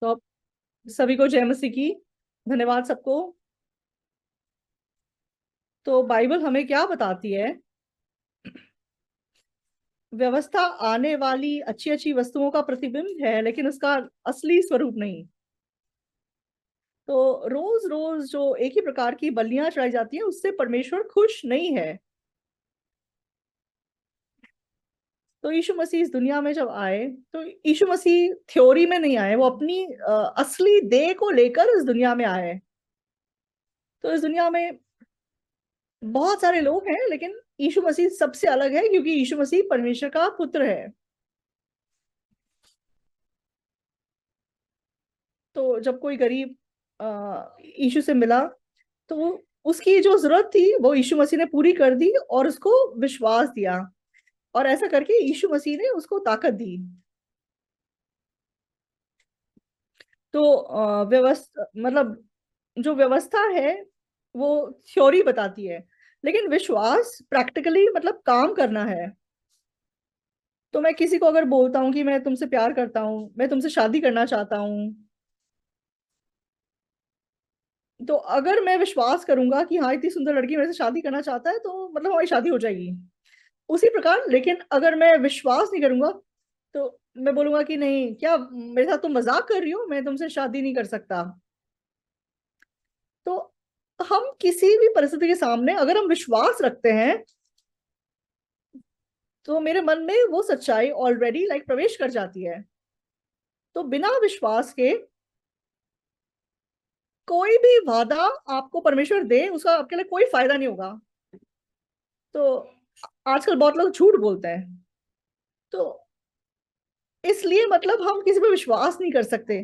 तो अब सभी को जय मसीह की। धन्यवाद सबको। तो बाइबल हमें क्या बताती है? व्यवस्था आने वाली अच्छी अच्छी वस्तुओं का प्रतिबिंब है, लेकिन उसका असली स्वरूप नहीं। तो रोज रोज जो एक ही प्रकार की बलियां चढ़ाई जाती हैं, उससे परमेश्वर खुश नहीं है। तो यीशु मसीह इस दुनिया में जब आए, तो यीशु मसीह थ्योरी में नहीं आए, वो अपनी असली देह को लेकर इस दुनिया में आए। तो इस दुनिया में बहुत सारे लोग हैं, लेकिन यीशु मसीह सबसे अलग है, क्योंकि यीशु मसीह परमेश्वर का पुत्र है। तो जब कोई गरीब यीशु से मिला, तो उसकी जो जरूरत थी वो यीशु मसीह ने पूरी कर दी और उसको विश्वास दिया। और ऐसा करके यीशु मसीह ने उसको ताकत दी। तो व्यवस्था मतलब जो व्यवस्था है वो थ्योरी बताती है, लेकिन विश्वास प्रैक्टिकली मतलब काम करना है। तो मैं किसी को अगर बोलता हूँ कि मैं तुमसे प्यार करता हूँ, मैं तुमसे शादी करना चाहता हूँ, तो अगर मैं विश्वास करूंगा कि हाँ, इतनी सुंदर लड़की मेरे से शादी करना चाहता है, तो मतलब हमारी शादी हो जाएगी उसी प्रकार। लेकिन अगर मैं विश्वास नहीं करूंगा, तो मैं बोलूंगा कि नहीं, क्या मेरे साथ तुम मजाक कर रही हो, मैं तुमसे शादी नहीं कर सकता। तो हम किसी भी परिस्थिति के सामने अगर हम विश्वास रखते हैं, तो मेरे मन में वो सच्चाई ऑलरेडी लाइक प्रवेश कर जाती है। तो बिना विश्वास के कोई भी वादा आपको परमेश्वर दे, उसका आपके लिए कोई फायदा नहीं होगा। तो आजकल बहुत लोग झूठ बोलते हैं। तो इसलिए मतलब हम किसी पे विश्वास नहीं कर सकते।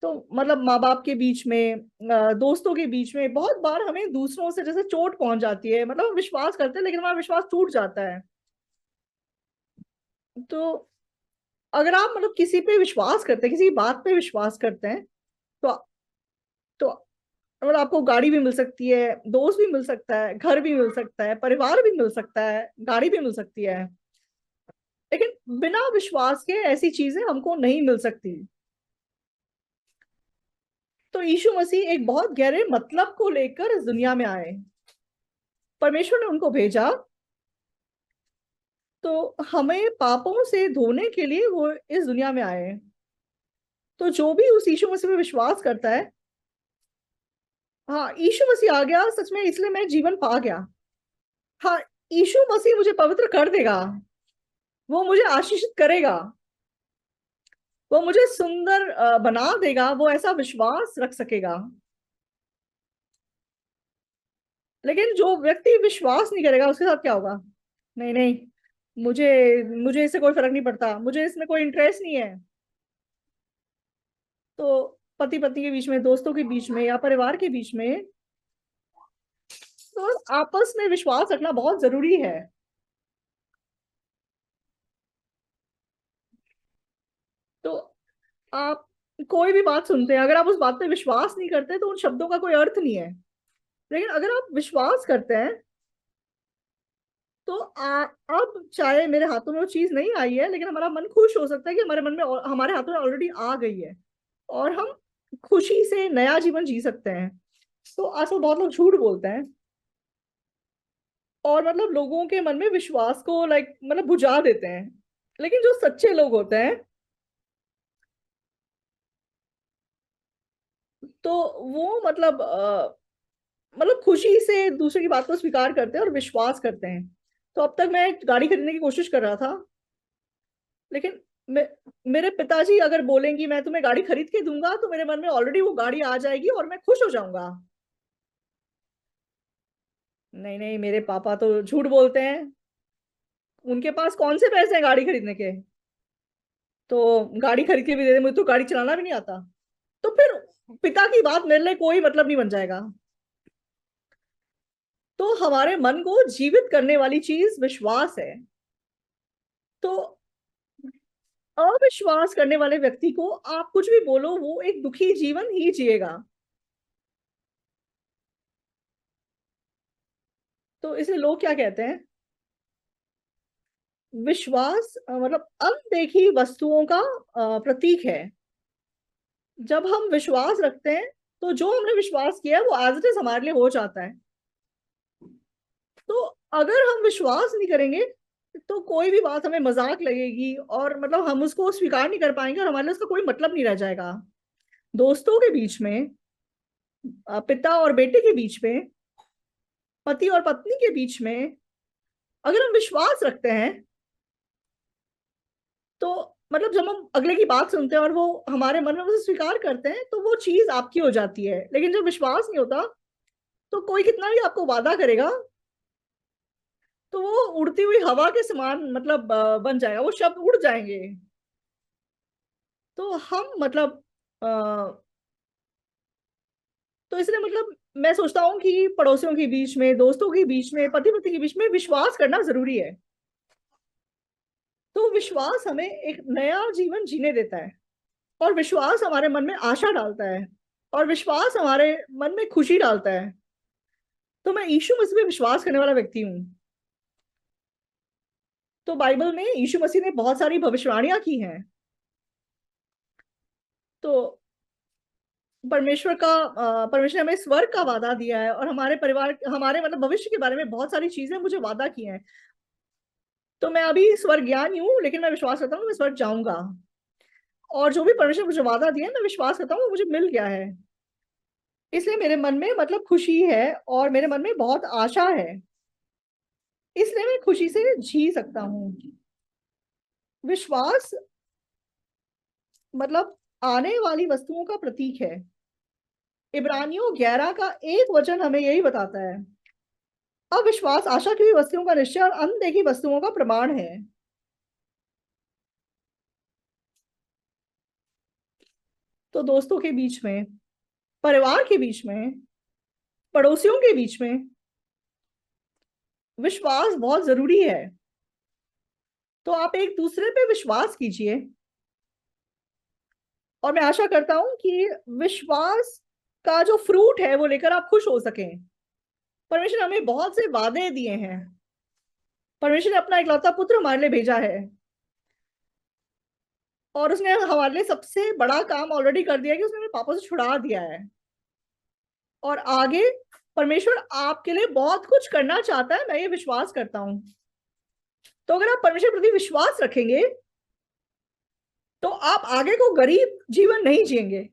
तो मतलब माँ बाप के बीच में, दोस्तों के बीच में बहुत बार हमें दूसरों से जैसे चोट पहुंच जाती है, मतलब हम विश्वास करते हैं लेकिन हमारा विश्वास टूट जाता है। तो अगर आप मतलब किसी पे विश्वास करते हैं, किसी बात पे विश्वास करते हैं, तो तो मतलब आपको गाड़ी भी मिल सकती है, दोस्त भी मिल सकता है, घर भी मिल सकता है, परिवार भी मिल सकता है, गाड़ी भी मिल सकती है। लेकिन बिना विश्वास के ऐसी चीजें हमको नहीं मिल सकती। तो यीशु मसीह एक बहुत गहरे मतलब को लेकर इस दुनिया में आए। परमेश्वर ने उनको भेजा, तो हमें पापों से धोने के लिए वो इस दुनिया में आए। तो जो भी उस यीशु मसीह में विश्वास करता है, हाँ, यीशु मसीह आ गया सच में, इसलिए मैं जीवन पा गया। हाँ, यीशु मसीह मुझे पवित्र कर देगा, वो मुझे आशीषित करेगा, वो मुझे सुंदर बना देगा, वो ऐसा विश्वास रख सकेगा। लेकिन जो व्यक्ति विश्वास नहीं करेगा, उसके साथ क्या होगा? नहीं नहीं, मुझे मुझे इससे कोई फर्क नहीं पड़ता, मुझे इसमें कोई इंटरेस्ट नहीं है। तो पति पत्नी के बीच में, दोस्तों के बीच में, या परिवार के बीच में, तो आपस में विश्वास रखना बहुत जरूरी है। तो आप कोई भी बात सुनते हैं, अगर आप उस बात पे विश्वास नहीं करते, तो उन शब्दों का कोई अर्थ नहीं है। लेकिन अगर आप विश्वास करते हैं, तो अब चाहे मेरे हाथों में वो चीज नहीं आई है, लेकिन हमारा मन खुश हो सकता है कि हमारे मन में हमारे हाथों में ऑलरेडी आ गई है, और हम खुशी से नया जीवन जी सकते हैं। तो आजकल बहुत लोग झूठ बोलते हैं, और मतलब लोगों के मन में विश्वास को लाइक मतलब बुझा देते हैं। लेकिन जो सच्चे लोग होते हैं, तो वो मतलब खुशी से दूसरे की बात को स्वीकार करते हैं और विश्वास करते हैं। तो अब तक मैं गाड़ी खरीदने की कोशिश कर रहा था, लेकिन मेरे पिताजी अगर बोलेंगी मैं तुम्हें गाड़ी खरीद के दूंगा, तो मेरे मन में ऑलरेडी वो गाड़ी आ जाएगी और मैं खुश हो जाऊंगा। नहीं नहीं, मेरे पापा तो झूठ बोलते हैं। उनके पास कौन से पैसे हैं गाड़ी खरीदने के? तो गाड़ी खरीद के भी दे दे, मुझे तो गाड़ी चलाना भी नहीं आता। तो फिर पिता की बात मेरे लिए कोई मतलब नहीं बन जाएगा। तो हमारे मन को जीवित करने वाली चीज विश्वास है। तो अविश्वास करने वाले व्यक्ति को आप कुछ भी बोलो, वो एक दुखी जीवन ही जिएगा। तो इसलिए लोग क्या कहते हैं? विश्वास मतलब अनदेखी वस्तुओं का प्रतीक है। जब हम विश्वास रखते हैं तो जो हमने विश्वास किया है वो एज इट इज हमारे लिए हो जाता है। तो अगर हम विश्वास नहीं करेंगे तो कोई भी बात हमें मजाक लगेगी, और मतलब हम उसको स्वीकार नहीं कर पाएंगे, और हमारे लिए उसका कोई मतलब नहीं रह जाएगा। दोस्तों के बीच में, पिता और बेटे के बीच में, पति और पत्नी के बीच में, अगर हम विश्वास रखते हैं तो मतलब जब हम अगले की बात सुनते हैं और वो हमारे मन में उसे स्वीकार करते हैं तो वो चीज आपकी हो जाती है। लेकिन जब विश्वास नहीं होता तो कोई कितना भी आपको वादा करेगा तो वो उड़ती हुई हवा के समान मतलब बन जाएगा, वो शब्द उड़ जाएंगे। तो हम मतलब अ, तो इसलिए मतलब मैं सोचता हूँ कि पड़ोसियों के बीच में, दोस्तों के बीच में, पति पत्नी के बीच में विश्वास करना जरूरी है। तो विश्वास हमें एक नया जीवन जीने देता है, और विश्वास हमारे मन में आशा डालता है, और विश्वास हमारे मन में खुशी डालता है। तो मैं यीशु मसीह पे विश्वास करने वाला व्यक्ति हूँ। तो बाइबल में यीशु मसीह ने बहुत सारी भविष्यवाणियां की हैं। तो परमेश्वर ने हमें स्वर्ग का वादा दिया है, और हमारे परिवार, हमारे मतलब भविष्य के बारे में बहुत सारी चीजें मुझे वादा की हैं। तो मैं अभी स्वर्ग गया नहीं हूँ, लेकिन मैं विश्वास करता हूँ मैं स्वर्ग जाऊंगा। और जो भी परमेश्वर ने मुझे वादा दिया है मैं विश्वास करता हूँ वो मुझे मिल गया है। इसलिए मेरे मन में मतलब खुशी है, और मेरे मन में बहुत आशा है। इसलिए मैं खुशी से जी सकता हूँ। विश्वास मतलब आने वाली वस्तुओं का प्रतीक है। इब्रानियों 11 का एक वचन हमें यही बताता है। अविश्वास आशा की हुई वस्तुओं का निश्चय और अनदेखी वस्तुओं का प्रमाण है। तो दोस्तों के बीच में, परिवार के बीच में, पड़ोसियों के बीच में विश्वास बहुत जरूरी है। तो आप एक दूसरे पे विश्वास कीजिए, और मैं आशा करता हूं कि विश्वास का जो फ्रूट है वो लेकर आप खुश हो सकें। परमेश्वर ने हमें बहुत से वादे दिए हैं। परमेश्वर ने अपना इकलौता पुत्र हमारे लिए भेजा है, और उसने हमारे लिए सबसे बड़ा काम ऑलरेडी कर दिया है कि उसने हमें पापों से छुड़ा दिया है। और आगे परमेश्वर आपके लिए बहुत कुछ करना चाहता है, मैं ये विश्वास करता हूं। तो अगर आप परमेश्वर के प्रति विश्वास रखेंगे तो आप आगे को गरीब जीवन नहीं जिएंगे,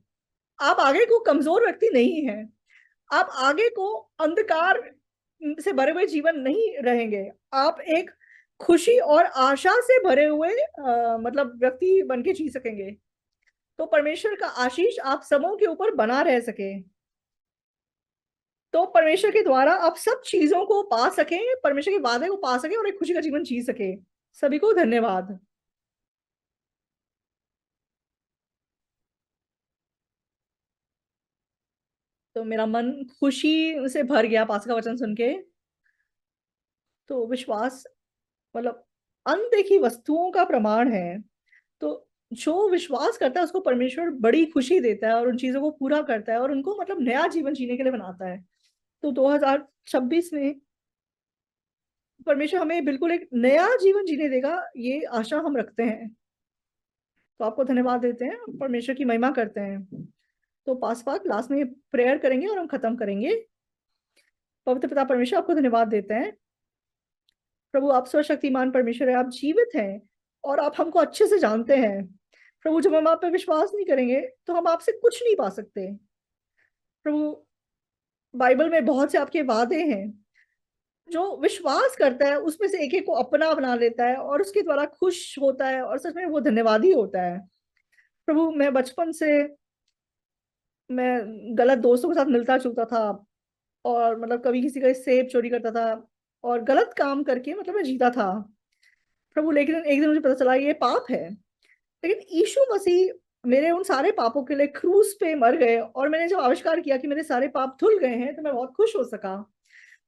आप आगे को कमजोर व्यक्ति नहीं है, आप आगे को अंधकार से भरे हुए जीवन नहीं रहेंगे। आप एक खुशी और आशा से भरे हुए मतलब व्यक्ति बन के जी सकेंगे। तो परमेश्वर का आशीष आप सबों के ऊपर बना रह सके। तो परमेश्वर के द्वारा आप सब चीजों को पा सकें, परमेश्वर के वादे को पा सके, और एक खुशी का जीवन जी सके। सभी को धन्यवाद। तो मेरा मन खुशी से भर गया पास का वचन सुन के। तो विश्वास मतलब अनदेखी वस्तुओं का प्रमाण है। तो जो विश्वास करता है उसको परमेश्वर बड़ी खुशी देता है, और उन चीजों को पूरा करता है, और उनको मतलब नया जीवन जीने के लिए बनाता है। तो 2026 में परमेश्वर हमें बिल्कुल एक नया जीवन जीने देगा, ये आशा हम रखते हैं। तो आपको धन्यवाद देते हैं, परमेश्वर की महिमा करते हैं। तो पास पास लास्ट में प्रेयर करेंगे और हम खत्म करेंगे। पवित्र पिता परमेश्वर, आपको धन्यवाद देते हैं। प्रभु, आप सर्वशक्तिमान परमेश्वर है, आप जीवित हैं, और आप हमको अच्छे से जानते हैं। प्रभु, जब हम आप पे विश्वास नहीं करेंगे तो हम आपसे कुछ नहीं पा सकते। प्रभु, बाइबल में बहुत से आपके वादे हैं। जो विश्वास करता है उसमें से एक एक को अपना बना लेता है, और उसके द्वारा खुश होता है, और सच में वो धन्यवादी होता है। प्रभु, मैं बचपन से मैं गलत दोस्तों के साथ मिलता जुलता था, और मतलब कभी किसी का सेब चोरी करता था, और गलत काम करके मतलब मैं जीता था। प्रभु, लेकिन एक दिन मुझे पता चला ये पाप है। लेकिन यीशु मसीह मेरे उन सारे पापों के लिए क्रूस पे मर गए, और मैंने जब आविष्कार किया कि मेरे सारे पाप धुल गए हैं तो मैं बहुत खुश हो सका।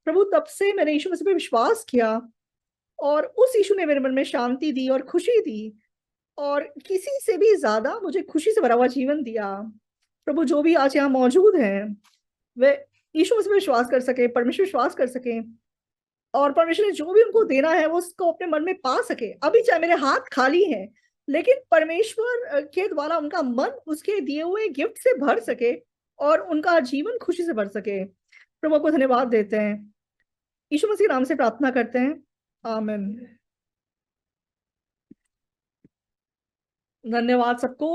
प्रभु, तब से मैंने यीशु मसीह पे विश्वास किया, और उस यीशु ने मेरे मन में शांति दी और खुशी दी, और किसी से भी ज्यादा मुझे खुशी से भरा हुआ जीवन दिया। प्रभु, जो भी आज यहाँ मौजूद हैं वे यीशु मसीह पे विश्वास कर सके, परमेश्वर विश्वास कर सके, और परमेश्वर ने जो भी उनको देना है वो उसको अपने मन में पा सके। अभी चाहे मेरे हाथ खाली हैं, लेकिन परमेश्वर के द्वारा उनका मन उसके दिए हुए गिफ्ट से भर सके और उनका जीवन खुशी से भर सके। प्रभु को धन्यवाद देते हैं, यीशु मसीह नाम से प्रार्थना करते हैं, आमीन। धन्यवाद सबको।